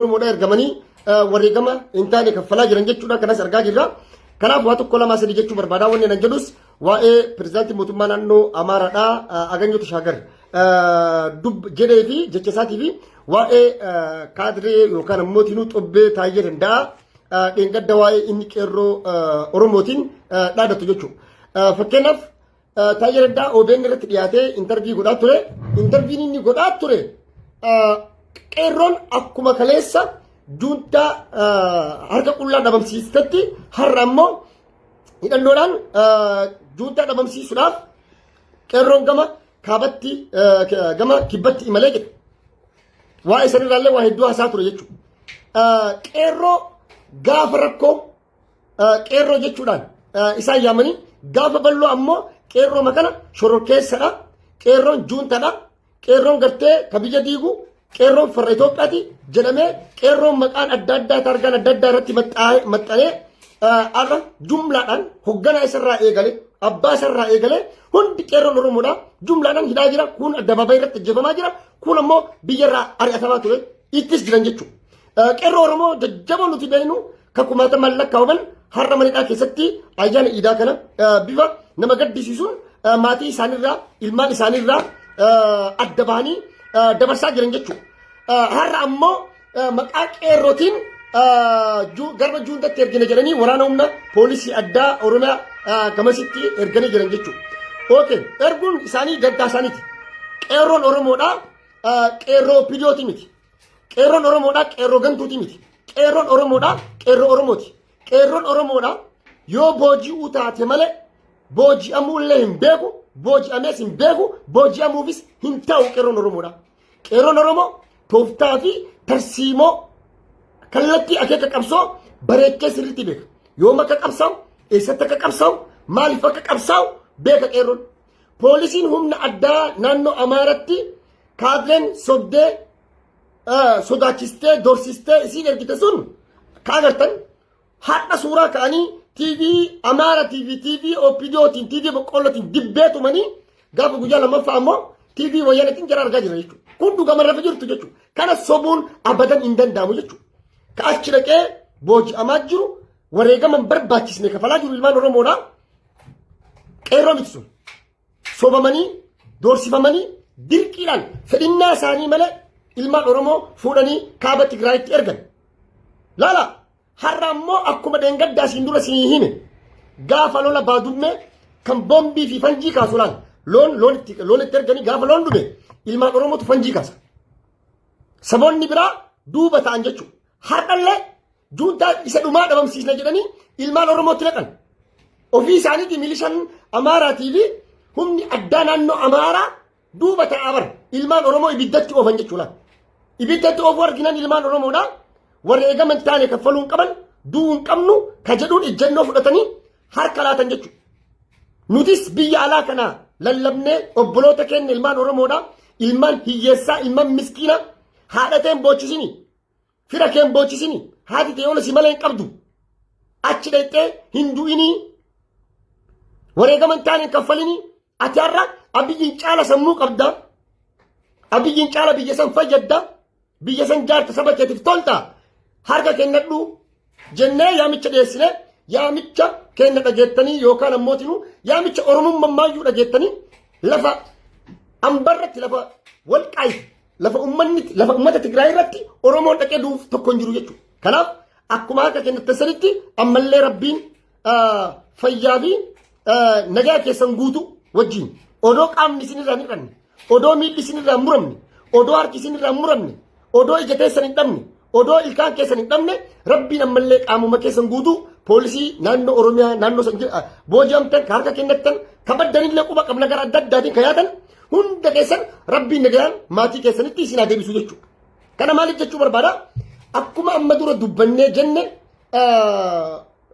Oromoodha ergamanii wareegama intaane kaffalaa jiran jechuudha kanas argaa jirra. Kanaaf waa tokko lama sadii jechuu barbaadaa wanni nan jedhus waa'ee pirezidaantii mootummaa naannoo Amaaraadha Aganyoo Tashaagar jedhee fi jecha isaatii fi waa'ee kaadiree yookaan ammoo tinuu xobbee taayee danda'a dheengadda waa'ee inni qeerroo Oromootiin dhaadatu jechuudha. Fakkeenyaaf taayee danda'a OBN irratti dhiyaatee intarvii godhaa ture. Intarviin inni godhaa ture qeerroon akkuma kaleessa junta harka qullaa dhabamsiistetti har'a ammoo hidhannoodhaan junta dhabamsiisuudhaaf qeerroon gama kaabatti gama kibbatti imalee jedhe. Waa'ee sanirraallee waa hedduu haasaa ture jechuudha. Qeerroo gaafa rakkoo qeerroo jechuudhaan isaan yaamanii gaafa bal'oo ammoo qeerroo makana shororkeessadha. Qeerroon juuntadha. Qeerroon gartee ka biyya diigu qeerroon farra Itoophiyaati jedhamee qeerroon maqaan adda addaa targaan adda addaa irratti maxxanee arra jumlaadhaan hoogganaa isarraa eegale abbaa isarraa eegale hundi qeerroon Oromoodha jumlaadhaan hidhaa jira. Kun addabaabaayii irratti ajjeefamaa jira. Kun ammoo biyyarraa ari'atamaa ture ittis jiran jechuudha. Qeerroo Oromoo jajjaboo nuti beeknu kan kumaatamaan lakkaa'aman har'a manidhaa keessatti ayyaana iidaa kana bifa nama gaddisiisuun maatii isaaniirraa ilmaan isaaniirraa adda bahanii dabarsaa jiran jechuudha. Har'a ammoo maqaa qeerrootiin garba juuntatti ergine jedhanii waraana humna poolisii addaa Oromiyaa gamasitti erganii jiran jechuudha. Okay, erguun isaanii gaddaa isaaniiti. Qeerroon Oromoodhaa qeerroo pidiyooti miti. Qeerroon Oromoodhaa qeerroo gantuuti miti. Qeerroon Oromoodhaa qeerroo Oromooti. Qeerroon Oromoodhaa yoo booji'uu taate malee booji'amuullee hin beeku. Booji'amees hin beeku. Booji'amuufis hin ta'u qeerroon Oromoodhaa. Qeerroon Oromoo tooftaa fi tarsiimoo kallattii akeeka qabsoo bareechee sirriitti beeka. Yoom akka qabsaa'u, eessatti akka qabsaa'u, maaliif akka qabsaa'u beeka qeerroon. Poolisiin humna addaa naannoo Amaaratti kaadireen sobdee sodaachistee dorsistee isiin ergite sun ka agartan har'a suuraa ka'anii TV Amaara TV OPDOtiin TV boqqollootiin dibbeetumanii gaafa guyyaa lammaffaa ammoo TV wayyaanatiin jara argaa jira jechuudha. Kun dhugama lafa jirtu jechuudha. Kana sobuun abadan hin danda'amu jechuudha. Ka achi dhaqee booji'amaa jiru wareegama hin barbaachisne kafalaa jiru ilmaan Oromoodhaa qeerroo miti sun. Sobamanii doorsifamanii dirqiidhaan fedhinnaa isaanii malee ilmaan Oromoo fuudhanii kaaba Tigraayitti ergan. Laala har'a ammoo akkuma dheengaddaa siin dura siin hime gaafa lola baadummee kan boombii fi fanjii kaasu laal loon itti erganii gaafa loon dhume ilmaan Oromootu fanjii kaasa. Saboonni biraa duuba ta'an jechuudha. Har'allee juuntaa isa dhumaa dhabamsiisna jedhanii ilmaan Oromootti naqan. Ofii isaaniiti milishaan Amaaraatii fi humni addaa naannoo Amaaraa duuba ta'aa bara ilmaan Oromoo ibiddatti oofan jechuudha. Ibiddatti oofuu arginan ilmaan Oromoodhaa wareegama hin taane kaffaluu hin qaban du'uu hin qabnu ka jedhuun ejjennoo fudhatanii harka laatan jechuudha. Nutis biyya alaa kanaa lallabnee obboloota keenya ilmaan Oromoodhaa ilmaan hiyyeessaa ilmaan miskiinaa haadha ta'een boochisini fira keen boochisini haati ta'ee ola si malee hin qabdu achi dhaqxee hin du'inii wareegama hin taane kaffalinii ati har'a abiyyiin caala sammuu qabdaa abiyyiin caala biyya san fayyaddaa biyya san jaarta saba keetiif toltaa harka kennadhu jennee yaamicha dhiyeessine yaamicha kenna dhageettanii yookaan ammootinuu yaamicha Oromummayyuu dhageettanii lafa ambarratti lafa walqaayi lafa uummata Tigraay irratti Oromoon dhaqee duuf tokko hin jiru jechuudha. Kanaaf akkuma harka kennattan sanitti ammallee rabbiin fayyaa fi nagaa keessan guutu wajjin odoo qaamni isinirraa hin hidhanne odoo miilli isinirraa hin muramne odoo harki isinirraa hin muramne odoo ija keessan hin dhabne odoo ilkaan keessan hin dhabne rabbiin ammallee qaamuma keessan guutuu poolisii naannoo Oromiyaa naannoo booji'amtan ka harka kennattan ka baddanillee quba qabna gara adda addaatiin ka yaatan hunda keessan rabbiin nagaan maatii keessanitti isin haa deebisu jechuudha. Kana maaliif jechuu barbaada? Akkuma amma dura dubbannee jenne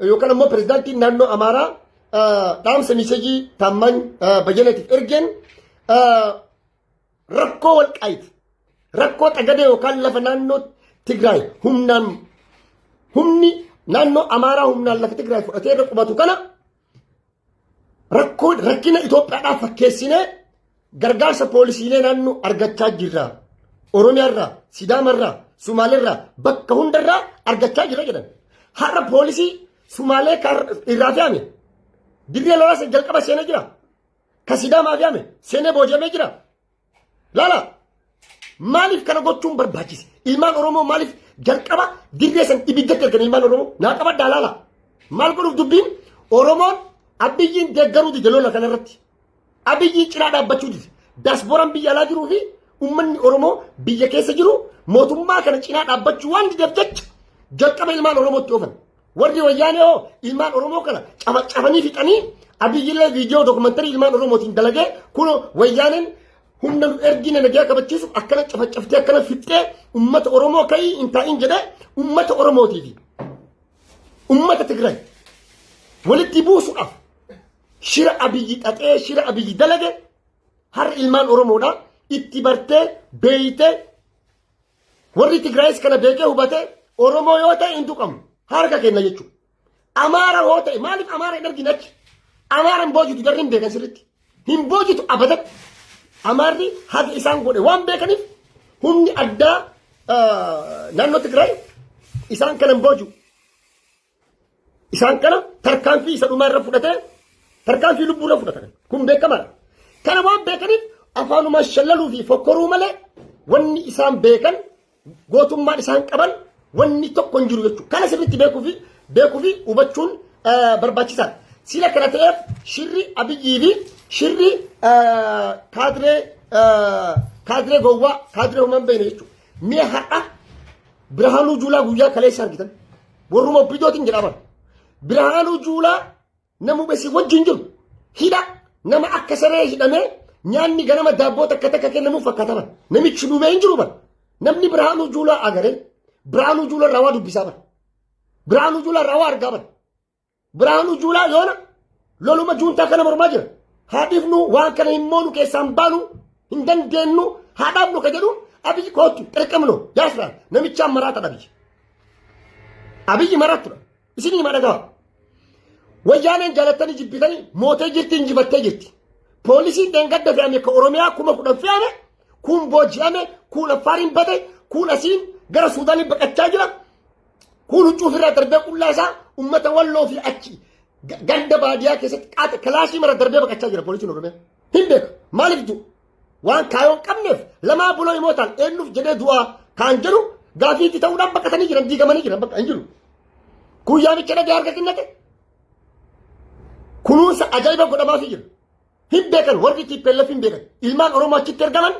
yookaan ammoo pirezidaantiin naannoo Amaaraa dhaamsa miseejii taammaan bayyanaatiif ergeen rakkoo walqaayiti rakkoo xagadee yookaan lafa naannoo Tigraay humni naannoo Amaaraa humnaan lafa Tigraay fudhatee irra qubatu kana rakkina Itoophiyaadhaaf fakkeessinee gargaarsa poolisiilee naannoo argachaa jirra. Oromiyaarraa, Sidaamarraa, Sumaalirraa bakka hundarraa argachaa jira jedhan. Har'a poolisii Sumaalee irraa fe'ame. Dirree lolaa jalqaba seenee jira. Ka Sidaamaa fe'ame seenee boojamee jira. Laala maaliif kana gochuun barbaachise? Ilmaan Oromoo maaliif jalqaba dirree san ibiddatti ergan ilmaan Oromoo? Naa qabaddaa laala. Maal godhuuf dubbiin Oromoon Abiyyiin deeggaruu dide lola kanarratti. Abiyyiin cinaa dhaabbachuu dide. Daasbooraan biyya alaa jiruu fi uummanni Oromoo biyya keessa jiru mootummaa kana cinaa dhaabbachuu waan dideef jecha jalqaba ilmaan Oromootti oofan. Warri wayyaanee hoo ilmaan Oromoo kana cabanii fixanii Abiyyillee viidiyoo dookumantarii ilmaan Oromootiin dalagee kun wayyaaneen humna nu ergine nagaa kabachiisuuf akkana cafacaftee akkana fixxee uummata Oromoo ka'ii hin taa'in jedhee uummata Oromootii fi uummata Tigraay walitti buusuudhaaf shira Abiyyi xaxee shira Abiyyi dalage har ilmaan Oromoodha itti bartee beeytee warri Tigraayis kana beekee hubatee Oromoo yoo ta'e hin tuqamu harka kenna jechuudha. Amaara yoo ta'e maaliif Amaara hin argine achi? Amaara hin boojitu jarri hin beekan sirriitti. Hin boojitu abadan. Amaarri haga isaan godhe waan beekaniif humni addaa naannoo Tigraay isaan kana hin booju. Isaan kana tarkaanfii isa dhumaa irra fudhatee tarkaanfii lubbuu irra fudhatan. Kun beekamaadha. Kana waan beekaniif afaanuma shallaluu fi fokkoruu malee wanni isaan beekan gootummaan isaan qaban wanni tokko hin jiru jechuudha. Kana sirriitti beekuu fi hubachuun barbaachisaadha. Sila kana ta'eef shirri Abiyyii fi shirri kaadiree gowwaa kaadiree uumaan beekne jechuudha. Mi'a har'a Birahaanuu Juulaa guyyaa kaleessa argitan warruma obbidootiin jedhaman. Birahaanuu Juulaa nama besii wajjin jiru hidha nama akka saree hidhamee nyaanni ganama daabboo takka kennamuuf fakkaataman. Namichi dhumee hin jiru ban. Namni Birahaanuu Juulaa agaree Birahaanuu Juulaa rawaa dubbisaa ban. Birahaanuu Juulaa rawaa argaa ban. Birahaanuu Juulaa yoona loluma juuntaa kana mormaa jira. Haadhiifnu waan kana hin moonu keessaan baanu hin dandeenyu haadhaafnu ka jedhuun Abiyyi kootu xirqamnu yaasiraan namichaan maraatadha Abiyyi. Abiyyi maraatudha. Isinii hima dhagaa. Wayyaaneen jaalattanii jibbitanii mootee jirti injifattee jirti. Poolisiin dheengadda fe'ame ka Oromiyaa 10,000 fe'ame kun booji'ame kun Affaariin bate kun asiin gara Suudaaniin baqachaa jira. Kun huccuu ofirraa darbee qullaa isaa uummata Walloo fi achi ganda baadiyyaa keessatti qaata kilaashii mara darbee baqachaa jira poolisiin Oromiyaa. Hin beeka maaliif du'u? Waan kaayoon qabneef lamaa buloo himootaan eenyuuf jedhee du'aa kaan jedhu gaafiitti ta'uudhaan baqatanii jiran diigamanii jiran bakka hin jiru. Kun yaamicha dhagee harka kennate kunuunsa ajaa'iba godhamaafii jira. Hin beekan warri TPLF hin beekan ilmaan Oromoo achitti ergaman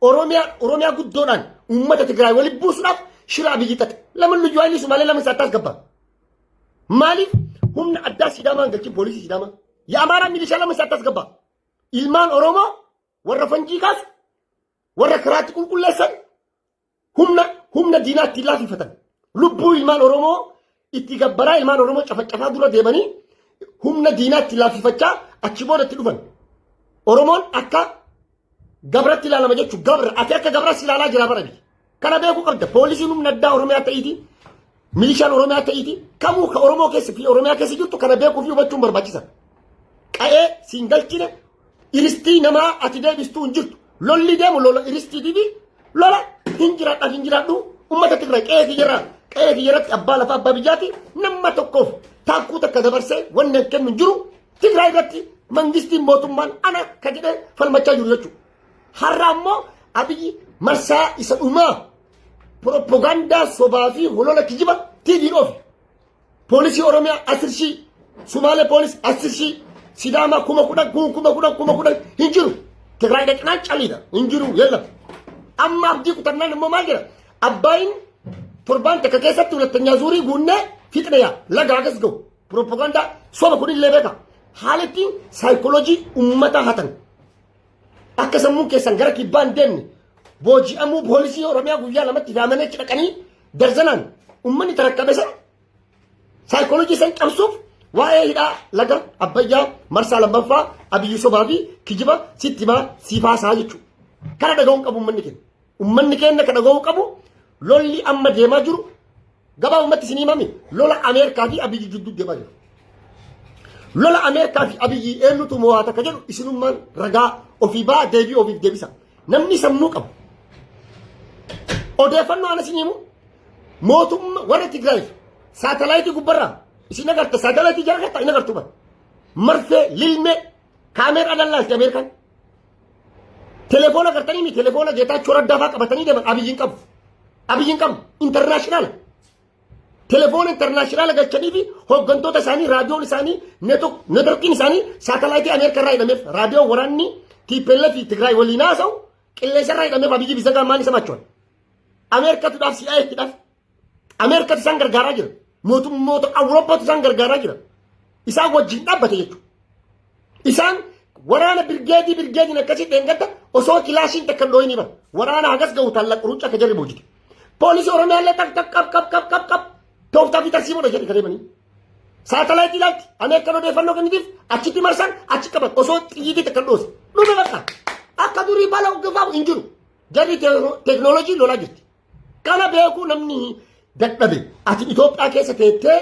Oromiyaa guddoodhaan uummata Tigraay walitti buusuudhaaf shira Abiyyi xaxe. Laman nuyyuu ayni Sumaalee laman saattaas gabbaa. Maaliif humna addaa Sidaamaa galchi poolisii Sidaamaa yaa Amaaraa milishaa laman saattaas gabbaa. Ilmaan Oromoo warra fanjii kaasu warra karaatti qulqulleessan humna diinaatti laafifatan. Lubbuu ilmaan Oromoo itti gabbaraa ilmaan Oromoo cafacafaa dura deemanii humna diinaatti laafifachaa achi boodatti dhufan. Oromoon akka gabratti ilaalama jechuun gabra ati akka gabras ilaalaa jira barabi. Kana beekuu qabda. Poolisiin humna addaa Oromiyaa ta'iiti. Milishaan Oromiyaa ta'iiti. Kamuu ka Oromoo keessa fi Oromiyaa keessa jirtu kana beekuu fi hubachuun barbaachisa. Qa'ee siin galchine iristii namaa ati deebistuu hin jirtu. Lolli deemu lola iristiitii fi lola hin jiraadhu uummata Tigraay qe'ee kiyyaratti abbaa lafaa abbaa biyyaati nama tokkoof taakkuu takka dabarsee wanni kennu jiru Tigraay irratti mangistiin mootummaan ana ka jedhee falmachaa jiru jechuudha. Har'a ammoo Abiyyi marsaa isa dhumaa propagaandaa sobaa fi holola kijiba TV dhoofi. Poolisii Oromiyaa asirshii Sumaalee poolis asirshii Sidaamaa 10,000 hin jiru. Tigraay dhaqnaan caliidha hin jiru yalla. Amma abdii kutannaan immoo maal jira? Abbaayin torbaan takka keessatti hulattanyaa zuurii guunnee fixneyaa lagaagas ga'u. Propagaandaa soba kunillee beeka. Haalattiin saayikooloojii uummata hatan. Akka sammuun keessan gara kibbaan deemne booji'amuu poolisii Oromiyaa guyyaa lamatti fe'amanii achi dhaqanii darzanaan uummanni tarakkabee sana saayikooloojii san cabsuuf waa'ee hidhaa laga Abbayyaa marsaa lammaffaa Abiyyi sobaa fi kijiba sittimaa siifaasaa jechuudha. Kana dhaga'uun qabu uummanni keenya. Uummanni keenya kana dhaga'uu qabu lolli amma deemaa jiru gabaa uummatti isin himame lola Ameerikaa fi Abiyyi jidduu deemaa jiru. Lola Ameerikaa fi Abiyyi eenyutu mo'ata ka jedhu isinummaan ragaa ofii baa deebii ofiif deebisa. Namni sammuu qabu odeeffannoo ana siniimu mootummaa warra Tigraay saatalaayitii gubbarraa isin agarta saatalaayitii jara gatta ina gartuba marfee lilmee kaameeraa dallaalti Ameerikaan telefoona gartanii mi telefoona Geetaachoo Raddaa faa qabatanii deeman abiyyiin qabu internaashinaal telefoona internaashinaal galchanii fi hooggantoota isaanii raadiyoon isaanii neetworkiin isaanii saatalaayitii Ameerikaa irraa hidhameef raadiyoo waraanni TPLF fi Tigraay waliin haasa'u qilleensa irraa hidhameef abiyyi bisa gaammaan isa machoon Ameerikatuudhaaf si'aayeetidhaaf Ameerikatu isaan gargaaraa jira mootummoota Awurooppaatu isaan gargaaraa jira isaan wajjin dhaabbate jechuudha isaan waraana birgeediin akkasii dheengadda osoo kilaashiin takka dhooyinii bara waraana hagas ga'u taallaq ruuca akka jarri boojite poolisii oromiyaallee qab tooftaa fi tarsiimoodha jedhe kadeemanii saatalaayitii ilaalti Ameerikaan odeeffannoo kennitiif achitti marsan achi qaban osoo xiyyiitii takka dhoose dhume bakka akka durii bala uggafaa'u hin jiru jarri teeknooloojii lolaa jirti kana beekuu namni dadhabe ati Itoophiyaa keessa teettee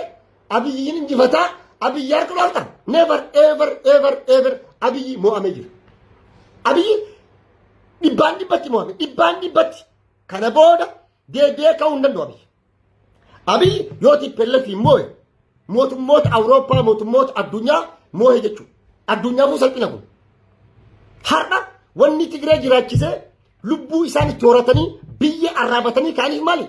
abiyyiin injifataa abiyyi harka dhaalta never ever abiyyi mo'amee jira abiyyi dhibbaan dhibbatti kana booda deebi'ee ka'uu hin danda'u abiyyi yoo TPLF moo'e mootummoota Awurooppaa mootummoota addunyaa moo'e jechuudha addunyaafuu salphina kun har'a wanni Tigree jiraachisee lubbuu isaan itti horatanii biyya arraabatanii kaaniif maali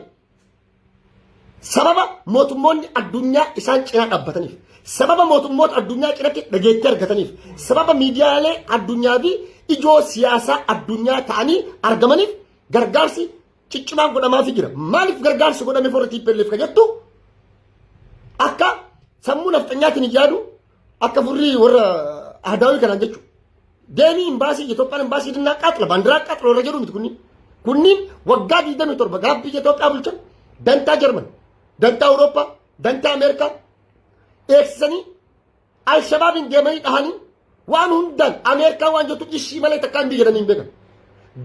sababa mootummoonni addunyaa isaan cinaa dhaabbataniif sababa mootummoota addunyaa cinatti dhageettii argataniif sababa miidiyaalee addunyaa fi ijoo siyaasaa addunyaa ta'anii argamaniif gargaarsi ciccimaan godhamaafii jira maaliif gargaarsi godhame forra TPLF jettu akka sammuu nafxanyaatiin yaadu akka furrii warra ahdaawii kanaan jechuudha deemii imbaasii Itoophiyaan imbaasii dinnaa qaxla baandiraa qaxla warra jedhu miti kunniin waggaa 27 gaabbii Itoophiyaa bulchan dantaa Jarman dantaa Awurooppaa dantaa Ameerikaa eegsisanii Alshabaabiin deemanii dhahanii waan hundaan Ameerikaa waan jettu ishii malee takkaan biyya jedhanii hin beekan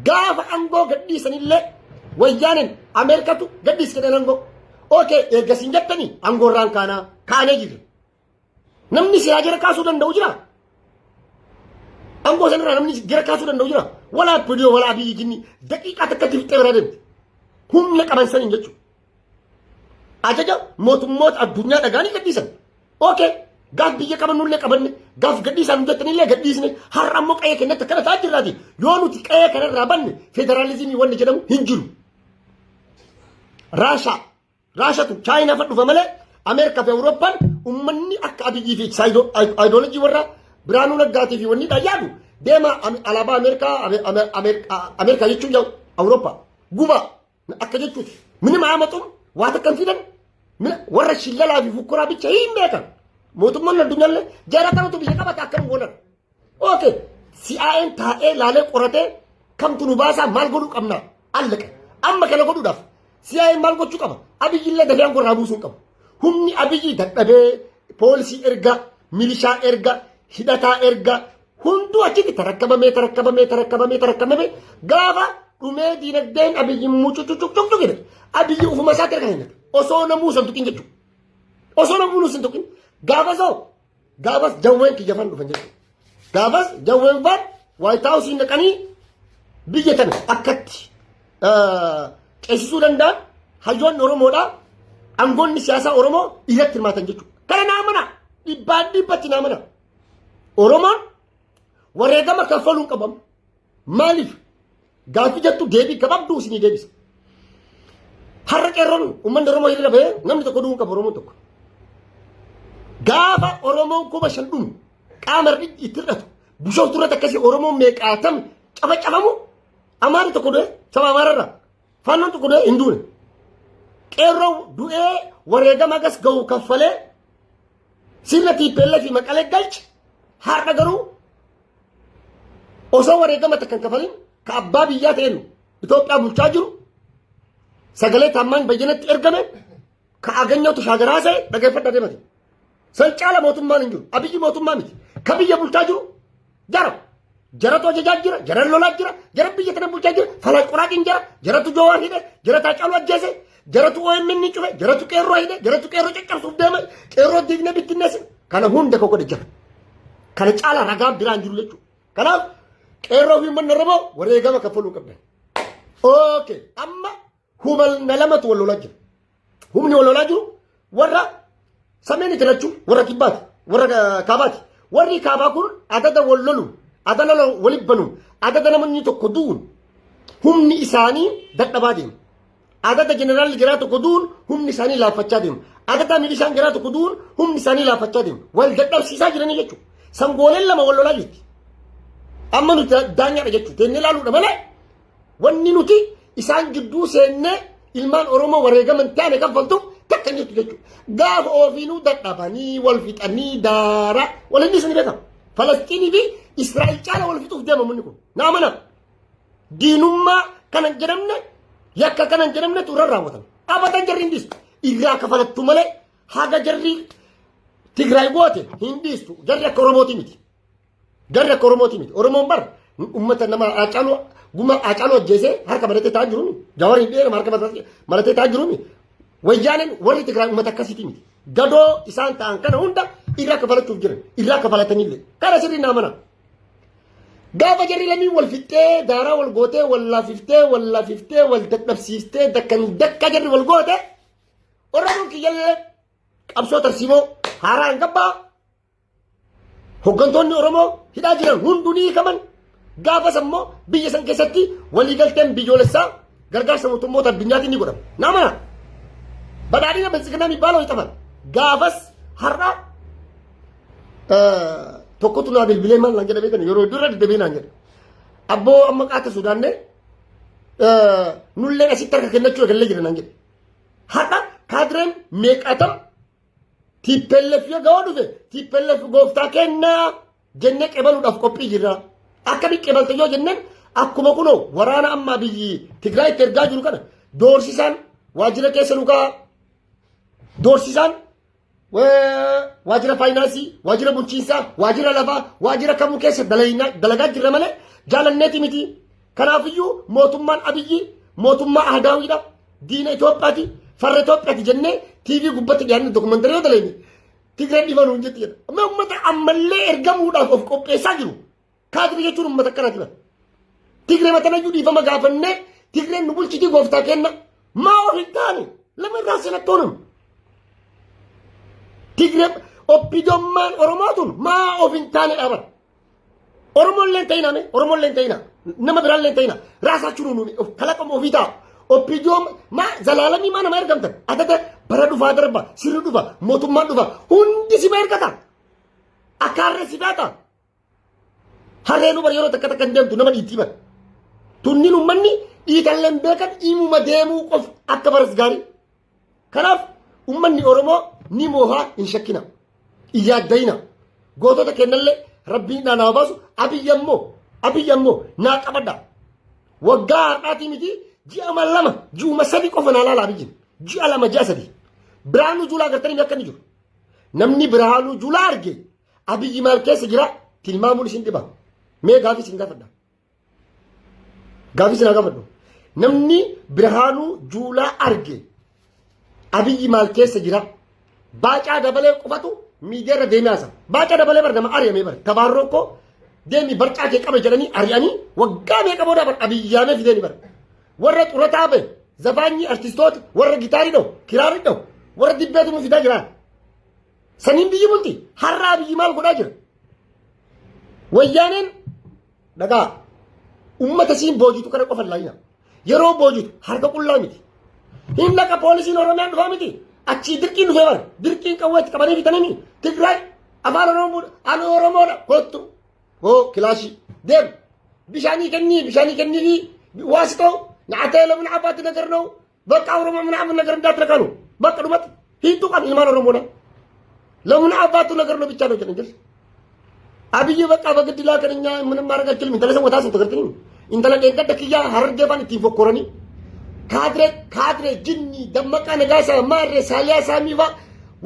gaafa aangoo gadhiisanillee wayyaaneen Ameerikatu gadhiis jedhan aangoo okay eeggasiin jettanii aangoo irraan kaanee jirre namni siyaa jara kaasuu danda'u jira aangoo sanirraa namni jara kaasuu danda'u jira walaa pidiyoo walaa biyyi jinni daqiiqaa takkatti fixee biraa deemte humna qaban saniin jechuudha ajaja mootummoota addunyaa dhagaanii gadhiisan okay gaaf biyya qabannullee qabanne gaaf gadhiisan hojjetanillee gadhiisne har'a ammoo qayee kennatti akkana ta'aa jirraati yoo nuti qayee kanarraa banne federaalizimii wanni jedhamu hin jiru raashatu chaayinaa fadhufa malee Ameerikaa fi Awurooppaan ummanni akka abiyyii fi ayidoolojii warra Biraanuu Naggaatii fi wanni yaadu deema alaabaa Ameerikaa jechuun yoo Awurooppaa guba akka jechuuti minima amaxum waa takkan fidan warra shillalaa fi fukkuraa bicha hin beekan mootummaan addunyaallee jara kanatu biyya qabata akkam goonan okay CIA'n taa'ee laalee qoratee kamtu nu baasaa maal godhuu qabna allaqe amma kana godhuudhaaf CIA'n maal gochuu qaba abiyyillee dafee aangoo irraa buusuu qabu humni abiyyi dadhabee poolisii erga milishaa erga hidhataa erga hunduu achitti tarakkabamee gaafa dhumee diinagdeen abiyyi mucucucucucu jedhe abiyyi ufuma isaatti erga hin osoo namuu san tuqin jechuudha osoo namuu san tuqin gaafas jawween kiyyafan dhufan jechuudha gaafas jawween baan White House naqanii biyya tana akkatti ceesisuu danda'an hayyoonni Oromoodhaa aangoonni siyaasaa Oromoo irratti hirmaatan jechuudha kana naamana dhibbatti naamana Oromoon wareegama kaffaluun qabamu maaliif gaaffii jettu deebii gabaabduu isinii deebisa har'a qeerroon uummanni Oromoo hiriira bahee namni tokko du'uu qaba Oromoon tokko gaafa Oromoon kuma shan dhumu qaama itti hir'atu bishooftuu irratti akkasii Oromoon meeqaatam cafamu Amaarri tokko du'e saba Amaararraa Faannoon tokko du'e hin duune qeerroo du'ee wareegama gas ga'u kaffalee sirna TPLF maqalee galche har'a garuu osoo wareegama takkan kaffalin ka abbaa biyyaa ta'een Itoophiyaa bulchaa jiru sagalee taammaan bayyanatti ergame ka aganyootu shaagaraa ta'e dhageeffadhaa deemate san caala mootummaan hin jiru abiyyi mootummaa miti ka biyya bulchaa jiru jaratu ajajaa jira jaran lolaa jira jara biyya tana bulchaa jira falaa qoraaqiin jira jaratu Jowaar hidhe jaratu Haacaaluu ajjeese jaratu OMN cufe jaratu qeerroo hidhe jaratu qeerroo caccabsuuf deeme qeerroo diigne bittinneesse kana hunda koko de jira kana caala ragaa biraan jiru jechuudha kanaaf qeerroo fi manna Oromoo wareegama kaffaluu qabdan okay amma humal nalamatu walolaju humni walolaju warra sameni tirachu warra kibbat warra kabati warri kabakun adada walolu adana walibanu adada namni tokko duun humni isani dadhabadin adada general jiraatu kuduun humni isani laafachaa deemu adada milishaan jiraatu kuduun humni isani laafachaa deemu wal dadhabsiisaa jiranii jechuudha sangooleen lama wal lolaa jirti amma nuti daanyaadha jechuudha tenne laaluudha malee wanni nuti isaan gidduu seennee ilmaan oromoo wareegaman taane kaffaltu takka jirtu jechuudha gaafa ofiinuu dadhabanii wal fixanii daara wal inni isanii beekama Falasxiinii fi Israa'el caala wal fixuuf deema munni kun naamana diinummaa kanan jedhamne yakka kanan jedhamne turan raawwatan abadan jarri hindistu irraa kafalattu malee haga jarri Tigraay goote hindistu jarri akka Oromooti miti jarri akka Oromooti miti Oromoon bar ummata nama acaaluu guma acaaluu ajjeesee harka maratee ta'aa jiru jawariin dheerama harka maratee ta'aa jiru wayyaaneen warri Tigraay ummata akkasiiti miti gadoo isaan ta'an kana hunda irraa kafalachuuf jiran irraa kafalataniillee kana sirrii naamana gaafa jarri lamii wal fixxee daaraa wal gootee wal laafiftee wal dadhabsiistee dakka jarri wal goote Oromoon kiyyallee qabsoo tarsiimoo haaraan gabbaa hoggantoonni Oromoo hidhaa jiran hundunii kaman gaafas ammoo biyya san keessatti waliigalteen biyyoolessaa gargaarsa mootummoota addunyaatiin ni godhama naamana badhaadhina bilisignaa mibbaaloo hixaman gaafas har'a tokkotu naa bilbilee maal naan jedhamee kana yeroo dura deddeebiin naan jedhe abboo amma qaata sudaanne nulleen asitti harka kennachuu eegallee jira naan jedhe har'a kaadireen meeqatam TPLF yoo ga'oo dhufe TPLF gooftaa kennaa jennee qebaluudhaaf qophii jirra akkami qebalte yoo jenneen akkuma kunoo waraana ammaa biyyi Tigraayitti ergaa jiru kana doorsisaan waajjira keessa lukaa doorsisaan waajjira faayinansii waajjira bulchiinsaa waajjira lafaa waajjira kamuu keessa dalagaa jirra malee jaalanneeti miti kanaafiyyuu mootummaan abiyyi mootummaa ahdaawidha diina Itoophiyaati farra Itoophiyaati jennee TV gubbatti dhiyaanne dokumentari yoo daleenye Tigreen dhibanuun jetti jedha amma ummata ammallee ergamuudhaaf of qopheessaa jiru kaadiri jechuun ummata akkanaati bara Tigree matanayyuu dhiifama gaafannee Tigreen nu bulchitii gooftaa kenna maa of hin taane lama irraa senattoonum Tigree obbidummaan Oromootun maa of hin taane dhaban Oromoolleen ta'ina nama biraalleen ta'ina raasaachuu nuuni kalaqama ofii ta'a obbidum maa zalaalamii maa nama ergamtan adada bara dhufaa darba sirri dhufa mootummaan dhufa hundi si ergata akaarree si daata harreenu bara yeroo takka takka hin deemtu nama dhiitti bara tunniin ummanni dhiitalleen beekan dhiimuma deemuu qof akka baras gaarii kanaaf ummanni Oromoo ni moohaa hin shakkina iyyaadayina gootota kennallee rabbiin naa baasu abiyyammoo naa qabadha waggaa har'aatii miti ji'uma sadi qofa naa laala abiyyin ji'a lama ji'a sadi Biraanuu Juulaa agartanii akka inni jiru namni Biraanuu Juulaa arge abiyyi maal keessa jira tilmaamuun isin dhiba mee gaafii isin gaafadha gaafii isin gaafadhu namni Biraanuu Juulaa arge abiyyi maal keessa jira baacaa dabalee qofatu miidiyaarra deemee haasa baacaa dabalee bar nama ari'amee bar tabaarroo koo deemi barcaa kee qabe jedhanii ari'anii waggaa meeqa booda bar abiyyaamee fideeni bar warra xurataa bahe zafaanyi artistoota warra gitaarii dhawu kiraarii dhawu warra dibbeetu fidaa jiraan saniin biyyi bulti har'aa biyyi maal godhaa jira wayyaaneen dhagaa ummata siin boojitu kana qofa laayina yeroo boojitu harka qullaa miti hin dhaqa poolisiin Oromiyaan dhufaa miti achii dirqiin dhufee bara dirqiin qawweetti qabanii bitanii Tigraay afaan Oromoodha kottu kilaashii deemu bishaanii kennii waasi ta'u nyaatee lamun abaatti nagar ነው በቃ ኦሮሞ ምናምን ነገር እንዳትረካኑ በቃ ዱመት ሂዱ ቃል ኢልማን ኦሮሞና ለምን አባቱ ነገር ነው ብቻ ነው እንጂ አብይ በቃ በግድ ላከኛ ምንም ማድረግ አይችልም እንተለሰ ወታስ ተገርተኝ እንተለ ደንቀደክያ ሀርጀፋን ትፎኮረኒ ካድሬ ጅኒ ደመቃ ነጋሳ ማሬ ሳሊያ ሳሚባ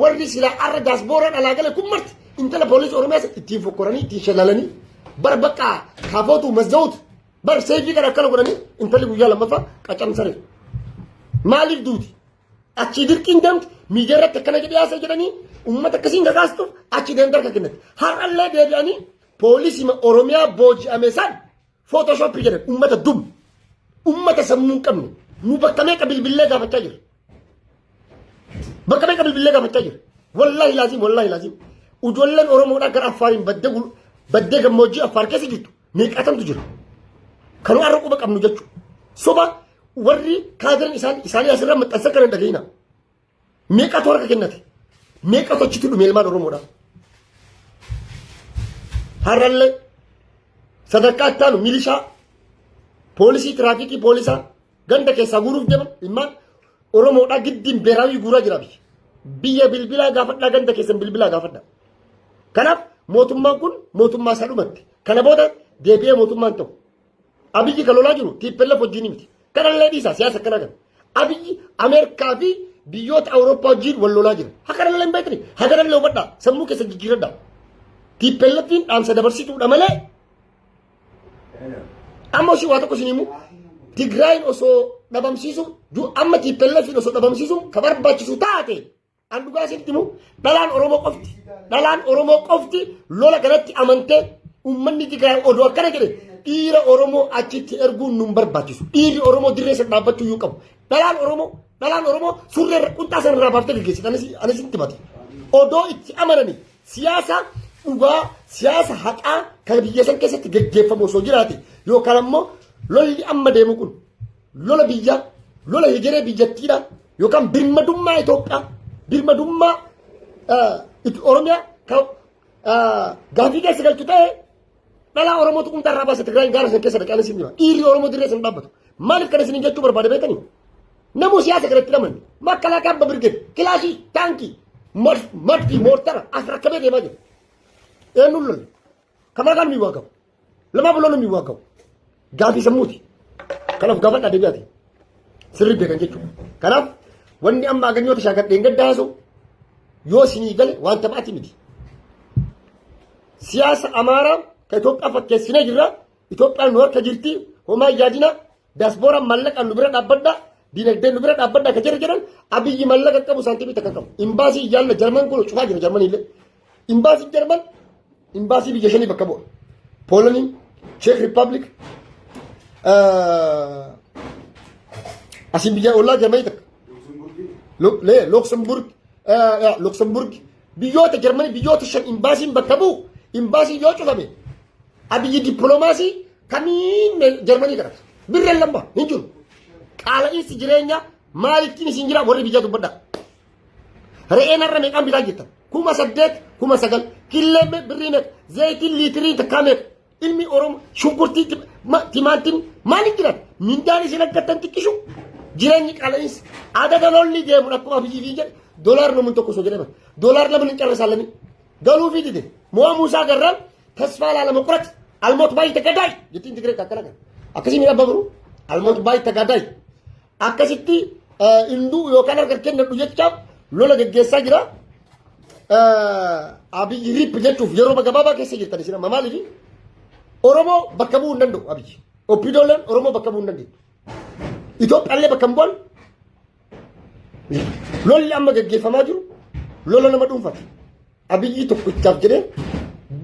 ወርዲ ሲላ አረዳስ ቦረን አላገለ ኩመርት እንተለ ፖሊስ ኦሮሚያ ትፎኮረኒ ትሸላለኒ በርበቃ ካፎቱ መዘውት በር ሰይፊ ከረከለ ጎረኒ እንተለ ጉያ ለመፋ ቀጨም ሰረ ማሊፍ ዱቲ አቺ ድርቂን ደምት ሚጀረት ተከነጀ ያሰ ጀደኒ ኡመት ከሲን ገጋስቱ አቺ ደንደር ከግነት ሀራለ ደዳኒ ፖሊስ ኦሮሚያ ቦጅ አሜሳን ፎቶሾፕ ይጀደ ኡመት ዱም ኡመት ሰሙን ቀም nu bakka meeqa bilbilee gaafachaa jira. Bakka meeqa bilbilee gaafachaa jira. Wallahi laazim. Ijoolleen Oromoodhaa gara Affaariin baddee gammoojjii Affaar keessa jirtu meeqatamtu jira. Kanuu har'a quba qabnu jechuudha. Soba warri kaadiran isaanii asirraa maxxansa kana dhagayina. Meeqatu harka kennate. Meeqatu achitti dhume ilmaan Oromoodhaa. Har'allee sadarkaa itti aanu milishaa poolisii tiraafikii poolisaa ganda keessaa guuruuf deeman ilmaan Oromoodhaa giddiin beeraawii guuraa jira biyya bilbilaa gaafadhaa ganda keessan bilbilaa gaafadhaa. Kanaaf mootummaan kun mootummaa isaa dhumatti. Kana booda deebi'ee mootummaan ta'u. Abiyyi kan lolaa jiru TPLF wajjin miti. Kanallee dhiisaa siyaasa akkana kana. Abiyyi Ameerikaa fi biyyoota Awurooppaa wajjin wal lolaa jira. Hakanallee hin beekni. Hakanallee hubadhaa. Sammuu keessa jijjiiradhaa. TPLFin dhaamsa dabarsituudha malee. Amma osoo waa tokko isin himu Tigraayin osoo dhabamsiisu amma TPLFin osoo dhabamsiisu ka barbaachisu taate an dhugaa isinitti himu dhalaan Oromoo qofti lola kanatti amantee uummanni Tigraay odoo akkana jedhe dhiira Oromoo achitti erguun nun barbaachisu. Dhiirri Oromoo dirree sana dhaabbachuu iyyuu qabu. Dhalaan Oromoo surree qunxaa sana irraa baaftee gaggeessitan anis itti himate. Odoo itti amananii siyaasa dhugaa siyaasa haqaa kan biyya san keessatti gaggeeffamu osoo jiraate yookaan ammoo lolli amma deemu kun lola hegeree biyyattiidha yookaan birmadummaa Itoophiyaa birmadummaa Oromiyaa gaafii keessa galchu ta'e dhalaa Oromootu qunxaa irraa baasa Tigraayin gaara san keessa dhaqanii siin jira. Dhiirri Oromoo dirree san dhaabbatu. Maaliif kana isin jechuu barbaade beekanii? Namuu siyaasa kanatti namanni makkalaakaa abba birgeed kilaashii taankii madfii moortara as rakkabee deemaa jira. Eenyuun lola kamaa kan miiwaa qabu lamaa buloon miiwaa qabu gaafii sammuuti. Kanaaf gaafadhaa deebi'aati sirrii beekan jechuudha. Kanaaf wanni amma aganyoota shaakadheen gadda haasa'u yoo isinii gale waan taphaati miti. Siyaasa Amaaraa ka Itoophiyaa fakkeessinee jirra. Itoophiyaan nu harka jirti homaa yaadina daasbooraan mallaqaan nu bira dhaabbadhaa dinagdeen nu bira dhaabbadhaa ka jedhan Abiyyi mallaqa qabu saantimii takka qabu. Imbaasii yaalna Jarman kun cufaa jira Jarmaniillee. Imbaasii Jarman imbaasii biyya shanii bakka bu'a. Poolanii, Czech Republic, asin biyya ollaa Jarmanii takka. Luxemburg biyyoota Jarmanii biyyoota shan imbaasiin bakka bu'u. Imbaasii yoo cufame Abiyyi dippiloomaasii kamiin Jarmanii kadhata. Birreen lamba hin jiru. Qaala'insi jireenyaa maalittiin isin jira warri biyya dubbadhaa. Re'een har'a meeqaan bitaa jirtan? 8,000 9,000 killee birrii meeqa? Zayitiin liitirii takkaa meeqa? Ilmi Oromoo shunkurtii timaatiin maaliif jiran? Mindaan isin argattan xiqqishu. Jireenyi qaala'insi adada lolli deemu akkuma Abiyyi fi jedhe doolaar namun tokko osoo jedhama. Doolaar lama hin carrasaalanii. Galuu fi dide mo'a Muusaa Garraan tasfaa laalama qorate almoot baay'ee tagadaay jettiin Tigree akkana kan akkasii miidhaa babaru almoot baay'ee tagadaay akkasitti induu yookaan harka kennadhu jechaaf lola gaggeessaa jira. Abiyyi riip jechuuf yeroo gabaabaa keessa jirtan isin amma maaliif Oromoo bakka bu'uu hin danda'u Abiyyi. Oppidoolleen Oromoo bakka bu'uu hin danda'u. Itoophiyaallee bakka hin bu'an lolli amma gaggeeffamaa jiru lola nama dhuunfaati. Abiyyi tokkichaaf jedhee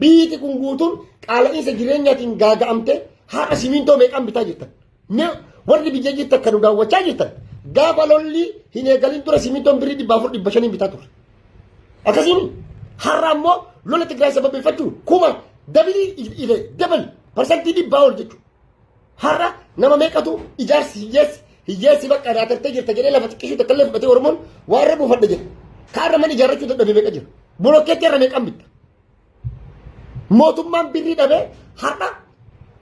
biiti kun guutuun qaala'insa jireenyaatiin gaaga'amtee haadha simintoo meeqaan bitaa jirtan. Warri biyya jirtan kan daawwachaa jirtan gaafa lolli hin eegalin dura simintoon birrii 400-500 bitaa ture. Akkasiin har'a ammoo lola Tigraay sababeeffachuun kuma dabal parsantii 100 ol jechuudha. Har'a nama meeqatu ijaarsi hiyyeessi bakka dhaatartee jirta jedhee lafa xiqqishuu takka illee fudhatee Oromoon waarra buufadha jedhe. Kaarra mana ijaarrachuu dadhabee meeqa jira? Bolokkeetti irra meeqaan bitta? Mootummaan birrii dhabee har'a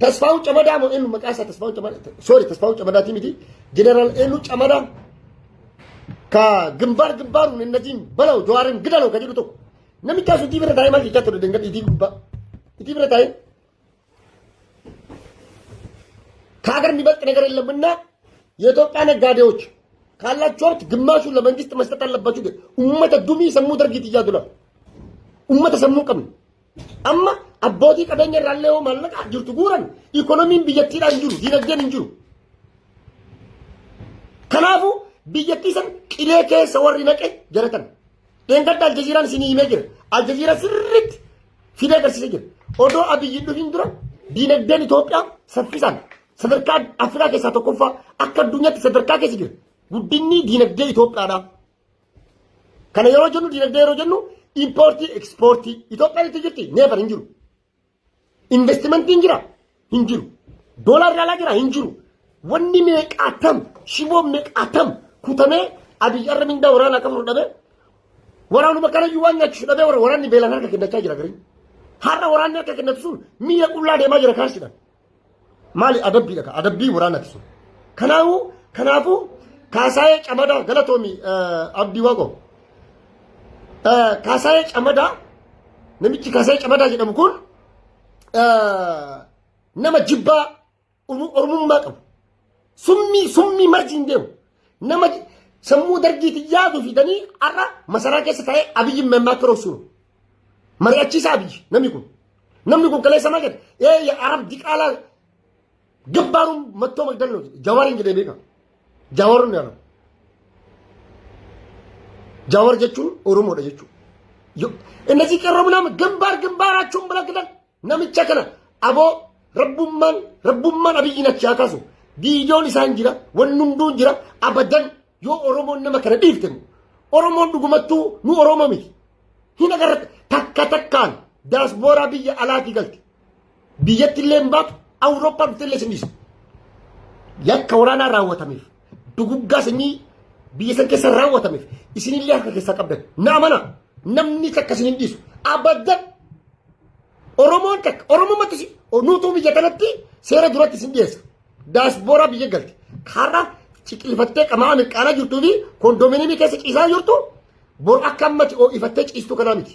Tasfaa'uu Camadaa moo eenyu maqaa isaa Tasfaa'uu Camadaa? Sorry Tasfaa'uu Camadaatii miti. Jeneraal eenyu Camadaa ka ግንባሩን እነዚህም በለው ጀዋርን ግደለው ከጅሩ tokko namicha sun tiibira taa'ee maal jechaa ture dangadhi itii gubbaa itii bira taa'ee ከሀገር የሚበልጥ ነገር የለምና የኢትዮጵያ ነጋዴዎች ካላችሁ ሀብት ግማሹን ለመንግስት መስጠት አለባችሁ። ግን ኡመተ ዱሚ ሰሙ ድርጊት እያዱላ ኡመተ ሰሙ ቀም አማ አቦቲ ቀበኛ ያለው ማለቃ ጅርቱ ጉረን ኢኮኖሚን ቢየቲራ እንጅሩ ዲነገን እንጅሩ ከናፉ ቢየቲሰን ቂሌ ከሰ ወሪ ነቀ ጀረተን ደንገዳ አልጀዚራን ሲኒ ይመግር አልጀዚራ ስርት ፊደ ገርሲሰ ኦዶ አብይ ዱፊን ድሮ ዲነገን ኢትዮጵያ ሰፊሳን sadarkaa Afrikaa keessaa tokkoffaa akka addunyaatti sadarkaa keessa jira. Guddinni diinagdee Itoophiyaadha. Kana yeroo jennu diinagdee yeroo jennu importii exportii Itoophiyaan itti jirti neefar hin jiru. Investimentiin jira hin jiru. Doolaarri alaa jira hin jiru. Wanni meeqaatam shiboo meeqaatam kutamee Abiy Ahmed mindaa waraanaa akka fudhatame waraanuma kana iyyuu waan nyaachisu dhabee waraanni beelaan harka kennachaa jira gariin. Har'a waraanni harka kennatu sun mi'a qullaa deemaa jira kaarsidhaan. Maali adabbiidha ka adabbii waraanaati sun. Kanaafuu kaasaayee camadaa galatoomi abdii waaqoo. Kaasaayee camadaa namichi kaasaayee camadaa jedhamu kun nama jibbaa ormummaa qabu. Summii marji hin deemu. Nama sammuu dargiiti yaadu fidanii har'a masaraa keessa taa'ee Abiyyi memmaa kiroosuu. Mari'achiisa Abiyyi namni kun. Namni kun kaleessa maal jedha Arab diqaalaa gabbaaruun mattoo magdaloo Jawaariin jedhee beeka. Jawaaruun yaadama. Jawaar jechuun Oromoodha jechuudha. Innasi qeerroo nama gambarachuun bala gidan namicha kana aboo rabbummaan Abiyyiin achi akaasu viidiyoon isaan jira wanni hunduun jira abadan yoo Oromoon nama kana dhiiftan Oromoon dhugumattuu nu Oromoo miti. Hin agarra takkaan daaspooraa biyya alaatii galte biyyatti illee hin baatu Awurooppaa dhuftee illee sinniisa. Yakka waraanaa raawwatameef duguggaa sanyii biyya san keessa raawwatameef isinillee harka keessaa qabdan naamana namni takka isin hin dhiisu abadan Oromoon takka Oromoo mattisi nuutuu biyya kanatti seera duratti isin dhiyeessa. Daaspooraa biyya galte karaa ciqilfattee qamaa mirqaanaa jirtuu fi kondominiimii keessa ciisaa jirtu bor akka ammatti ifattee ciistu kanaa miti.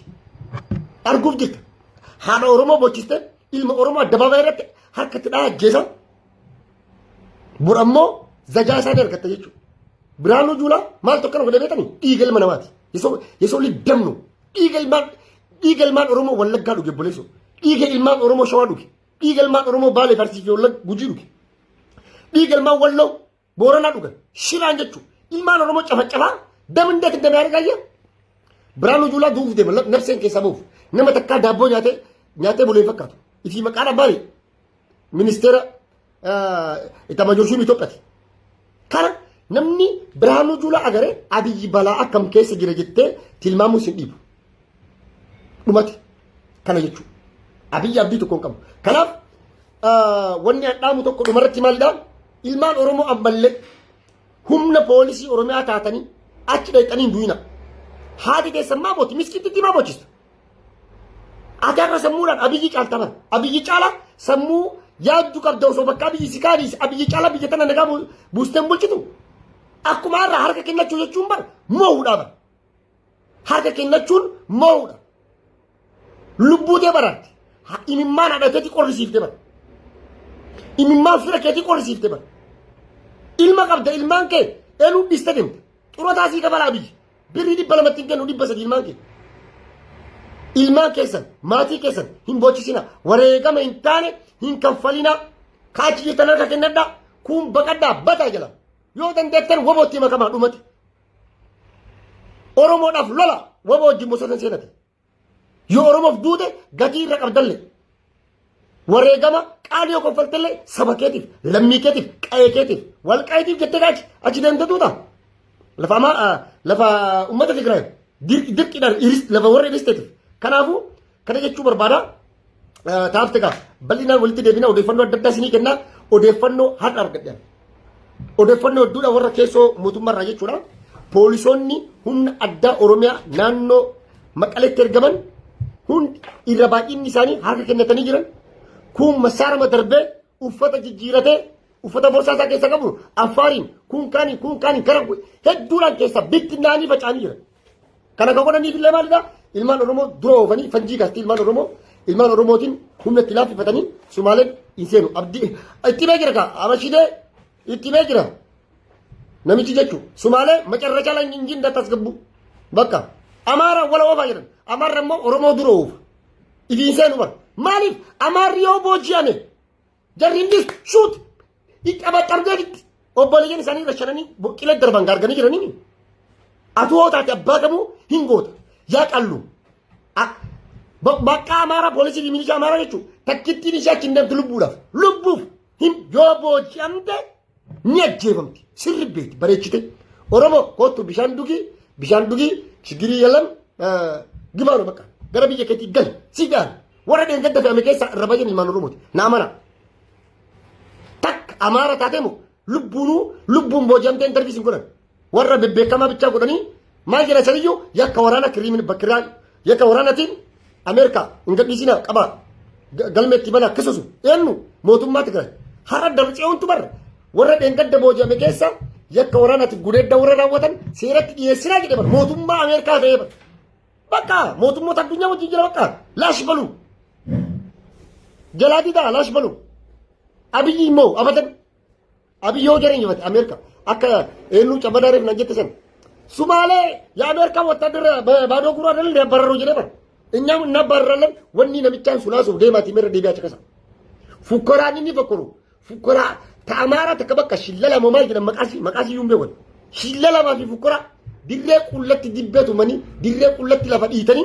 Arguuf jirta. Haadha Oromoo bochiste ilma Oromoo addabaabaa irratti harkatti dhaa ajjeesa. Bor ammoo zajaa isaanii argatta jechuudha. Biraanuu Juulaa maal tokko kana godhee beekanii dhiiga ilma namaati. Yesoo liddamnu dhiiga ilmaan Oromoo Wallaggaa dhuge boleessu. Dhiiga ilmaan Oromoo Shawaa dhuge. Dhiiga ilmaan Oromoo Baalee Farsii fi Gujii dhuge. Dhiiga ilmaan Walloo Booranaa dhugan. Shiraan jechuudha. Ilmaan Oromoo cafacafaa damindeet hin damee argaa Biraanuu Juulaa du'uuf deema nafseen keessaa bahuuf. Nama takkaa daabboo nyaatee bulee fakkaatu. Ifii maqaadhaan baay'ee ministeera Itamaajorshuun Itoophiyaati. Kana namni Biraanuu Juulaa agaree Abiyyi balaa akkam keessa jira jettee tilmaamuu sin dhiibu. Dhumate kana jechuudha. Abiyyi abdii tokko hin qabu. Kanaaf wanni hadhaamu tokko dhumarratti maalidhaa? Ilmaan Oromoo ammallee humna poolisii Oromiyaa taatanii achi dhaqanii hin du'ina. Haati keessan maa booti? Miskittitti maa bochistu? Ati har'a sammuudhaan Abiyyi caaltaman. Abiyyi caala sammuu yaaddu qabda osoo bakka Abiyyi si kaadhiis Abiyyi caala biyya tana nagaa buusteen bulchitu. Akkuma har'a harka kennachuu jechuun bara moo'uudha bara. Harka kennachuun moo'uudha. Lubbuutee baraatti. Imimmaan haadhateetii qorrisiiftee bara. Imimmaan fira keetii qorrisiiftee bara. Ilma qabda ilmaan kee eenyuun dhiste deemte. Xurootaa sii kabalaa Abiyyi. Birrii 200 hin kennu 300 ilmaan kee. Ilmaan keessan maatii keessan hin boochisina wareegama hin taane hin kanfalina kaachi jirtan harka kennadhaa kun baqadhaa bataa jala yoo dandeettan wabootti makamaa dhumate. Oromoodhaaf lola waboo wajjin bosona seenate. Yoo Oromoof duute gatii irra qabdalle wareegama qaalii yoo konfaltalle saba keetiif lammii keetiif qa'ee keetiif wal qaayitiif jettee kaachi achi dandeetuuta. Lafa ummata Tigraay dirqiidhaan lafa warra iristeetiif. Kanaafuu kana jechuu barbaada. Taafte kaa bal'inaan walitti deebina odeeffannoo adda addaa isinii kennaa odeeffannoo har'a argadhan. Odeeffannoo hedduudha warra keessoo mootummaarraa jechuudha. Poolisoonni humna addaa Oromiyaa naannoo Maqaleetti ergaman hundi irra baay'inni isaanii harka kennatanii jiran. Kun masaarama darbee uffata jijjiiratee uffata borsaa isaa keessa qabu Affaariin kun kaanii gara hedduudhaan keessa bittinnaanii faca'anii jiran. Kana kan godhaniif illee maalidhaa? Ilmaan Oromoo dura oofanii fanjii kaasti ilmaan Oromootiin humna itti laaffifatanii Sumaaleen hin seenu. Abdii itti bee jira kaa Abashidee itti bee jira namichi jechuun Sumaalee macarrachaa lan injiin dattas gabbu bakka Amaara wala oofaa jedhan Amaarra immoo Oromoo dura oofa ifiin seenu bara maaliif Amaarri yoo booji'ame jarri hindis shuut itti abaxardeetitti obboleeyyan isaanii rashananii qilee darban gaarganii jiranii atu hoo taate abbaa kamuu hin goota. Yaa qallu bakka Amaaraa poolisii fi milishaa Amaaraa jechuun takkittiin ishee achi hin deemtu lubbuuf hin yoo booji'amte ni ajjeefamti sirri beeti bareechite oromoo kootu bishaan dugii chigirii yalam gibaanu bakka gara biyya keetii gal si gaal warra dheengadda fe'ame keessa irra baay'een ilmaan oromooti naamana takka amaara taateemu lubbuun booji'amtee intarviisiin godhan warra bebbeekamaa bichaa godhanii maal jedha saniyyuu yakka waraana kiriimin bakkiraan yakka waraanatiin ameerikaa hin gadhiisinaa qabaa galmeetti bana akkasusu eenyu mootummaa Tigraay har'a Dabratsiyoontu barra warra dheengadda booji'ame keessa yakka waraanaatiif gudeedda warra raawwatan seeratti dhiyeessinaa jedhe bara mootummaa Ameerikaa ta'ee bara bakka mootummoota addunyaa wajjin jira bakka laash balu jalaatiidha laash balu abiyyi immoo abadan abiyyoo jara injifate Ameerikaa akka eenyu cabadaareef nan jette san Sumaalee yaa Ameerikaa wattaadara baadoo guraa dallee abararoo jedhe bara እኛም እናባረራለን ወኒ ነብቻን ሱላሱ ደማቲ መረ ዲቢያ ቸከሳ ፉከራኒ ፈከሩ ፉከራ ተአማራ ተከበካ ሽለላ ሞማል ግን መቃሲ ዩም ቢሆን ሽለላ ማፊ ፉከራ ዲሬ ቁለት ዲበቱ መኒ ዲሬ ቁለት ለፈዲተኒ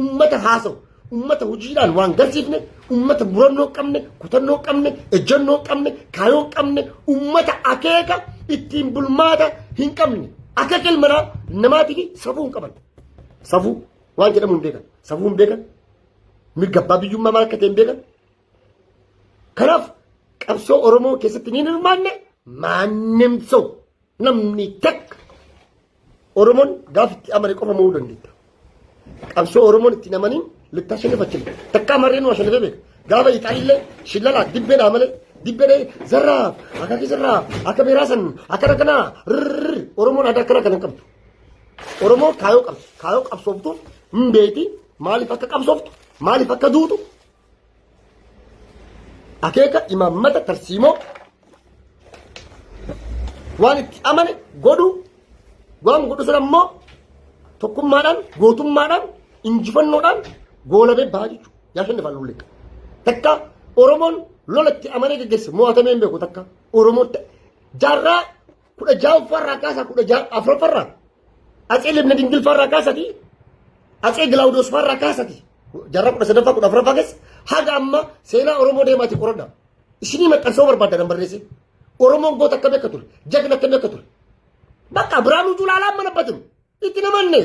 ኡመተ ሐሰው ኡመተ ሁጂላን ዋን ገርሲፍነ ኡመተ ቡረኖ ቀምነ ኩተኖ ቀምነ እጀኖ ቀምነ ካዮ ቀምነ ኡመተ አከካ ኢቲን ቡልማታ ሂንቀምነ አከከል መና ነማቲ ሰፉን ቀበል ሰፉ waan jedhamu hin beekan safuu hin beekan mirgabbaa biyyummaa maal akka ta'e hin beekan kanaaf qabsoo oromoo keessatti ni hirmaanne maannem soo namni takka oromoon gaaf itti amane qofa mo'uu dandeetta qabsoo oromoon itti namaniin littaashaniifachile takka amarreen waa shanifee beeka gaafa ixaayillee shillalaa dibbeen amale dibbeen zarraaf akka beeraasan akka rakkanaa oromoon aadaa akkana kana qabdu oromoo kaayoo qabsooftuuf Mbeti maaliif akka qabsooftu maaliif akka duutu akeeka imaammata tarsiimoo waan itti amane godhu waan godhu sun ammoo tokkummaadhaan gootummaadhaan injifannoodhaan goolabee bahaa jechuudha yaa shanni faan lullee takka oromoon lola itti amanee geggeesse mo'atamee hin beeku takka oromoo jaarraa 16 kaasaa 14 atsee lebna dingilfarraa kaasati atsee Gilaawudoos farraa kaasati jarra 13 14 keessa haga amma seenaa oromoo deemaati qoradha isinii maxxansoo barbaadda nan barreesse oromoon goota akka beeka ture jagna akka beeka ture bakka Biraanuu Juulaa alammanabbatim itti namanne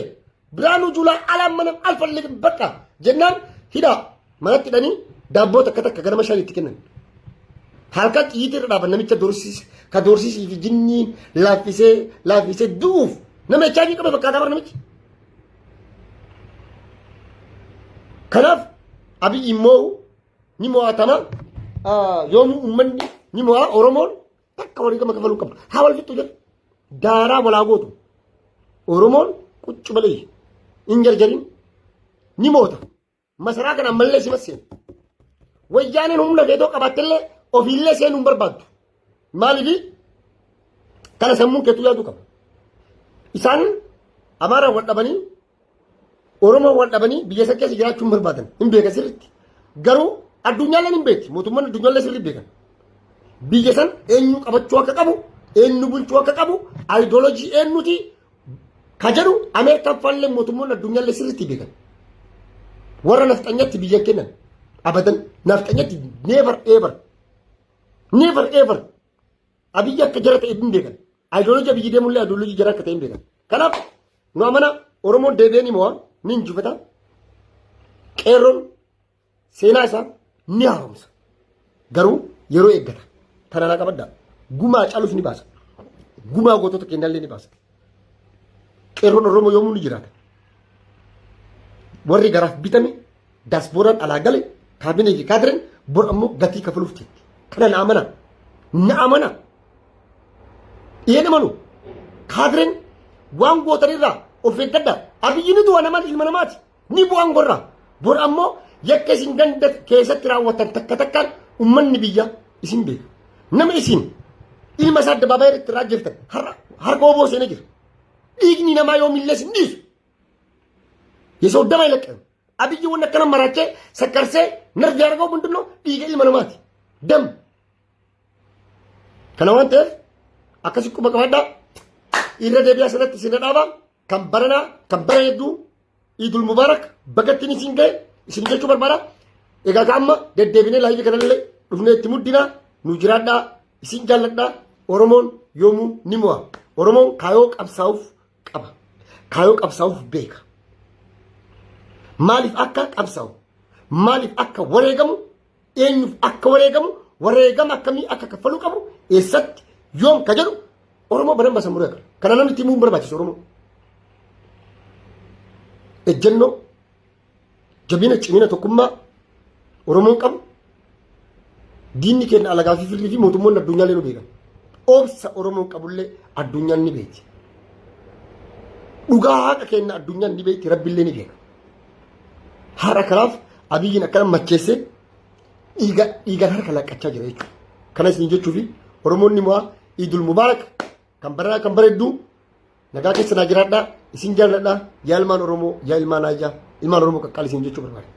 Biraanuu Juulaa alammanam alfallegin bakka jennaan hidhaa manatti hidhanii daabboo takka ganama shan itti kennan halkan xiyyiitii irra dhaaban namicha ka doorsisii fi jinniin laaffisee du'uuf nama echaajii qabe fakkaataa bara namichi kanaaf abiyyi immoo ni mo'atama yoomuu uummanni ni mo'a oromoon takka walii gama kafaluu qabda haa wal fixxu jedhu daaraa walaa gootu oromoon quccu malee hin jarjarin ni moota masaraa kana ammallee simas seenu wayyaaneen humna feetoo qabaattellee ofiillee seenuu hin barbaaddu maaliif kana sammuun keetu yaaduu qaba isaan amaaraan wal dhabanii oromoo wal dhabanii biyya isa keessa jiraachuu hin barbaadan hin beekan sirriitti garuu addunyaalleen hin beekti mootummaan addunyaallee sirriitti beekan biyya san eenyu qabachuu akka qabu eenyu bulchuu akka qabu aayidooloojii eenyuti ka jedhu ameerikaan faallee mootummaan addunyaallee sirriitti beekan warra nafxanyatti biyya kennan abadan nafxanyatti never ever abiyyi akka jara ta'e hin beekan aayidooloojii abiyyi deemullee aayidooloojii jara akka ta'e hin beekan kanaaf nu amana oromoon deebi'anii mo'aa ni injifata qeerroon seenaa isaa ni haaromsa garuu yeroo eeggata tanaan qabaddaa gumaa caalus ni baasa gumaa gootota keenyaallee ni baasa qeerroon oromoo yoomuu ni jiraata warri garaaf bitame daasbooraan alaa gale kaabinee fi kaadireen bor ammoo gatii kafaluuf jetti kana na amana dhiyeedhamanu kaadireen waan gootanirraa of eeggadda abiyyiin du'a namaan ilma namaati ni bu'aan gorra bor ammoo yakka isin ganda keessatti raawwatan takkaan ummanni biyya isin beeka nama isin ilma isaa addabaabaa irratti raajjeftan harka oboo seenee jira dhiigni namaa yoomillee isin dhiisu የሰው ደም አይለቅም አብይ ወነ ከነ መራጨ ሰከርሴ ነርቭ ያርገው ምንድነው dhiiga ilma namaati ደም ከነወንተ አከሲኩ በቀባዳ irra deebi'a sanatti sin dhaaba kan bara hedduu Idul Mubarak bagattiin isin ga'e isin jechuu barbaada egaa amma deddeebinee laayivii kanallee dhufnee itti muddina nu jiraadhaa isin jaalladhaa Oromoon yoomuu ni mo'a. Oromoon kaayoo qabsaa'uuf qaba. Kaayoo qabsaa'uuf beeka. Maaliif akka qabsaa'u? Maaliif akka wareegamu? Eenyuuf akka wareegamu? Wareegama akkamii akka kaffaluu qabu? Eessatti yoom ka jedhu Oromoo badan basan muree qaba. Kana namni itti himuu hin barbaachisu Oromoo. Ejjennoo jabina cimina tokkummaa Oromoon qabu diinni keenya alagaa fi filii fi mootummoonni addunyaallee nu beekan. Obsa Oromoon qabullee addunyaan ni beekti. Dhugaa haqa keenya addunyaan ni beekti rabbillee ni beeka. Haadha kanaaf abiyyiin akkana macheessee dhiigaan harka laqqachaa jira jechuudha. Kana isin jechuufi Oromoonni mo'aa Idul Mubaarak kan baranaa kan bareeddu nagaa keessa naa jiraadhaa isin jaalladhaa yaa ilmaan Oromoo yaa ilmaan Ajaa ilmaan Oromoo qaqqaali isin jechuu barbaada.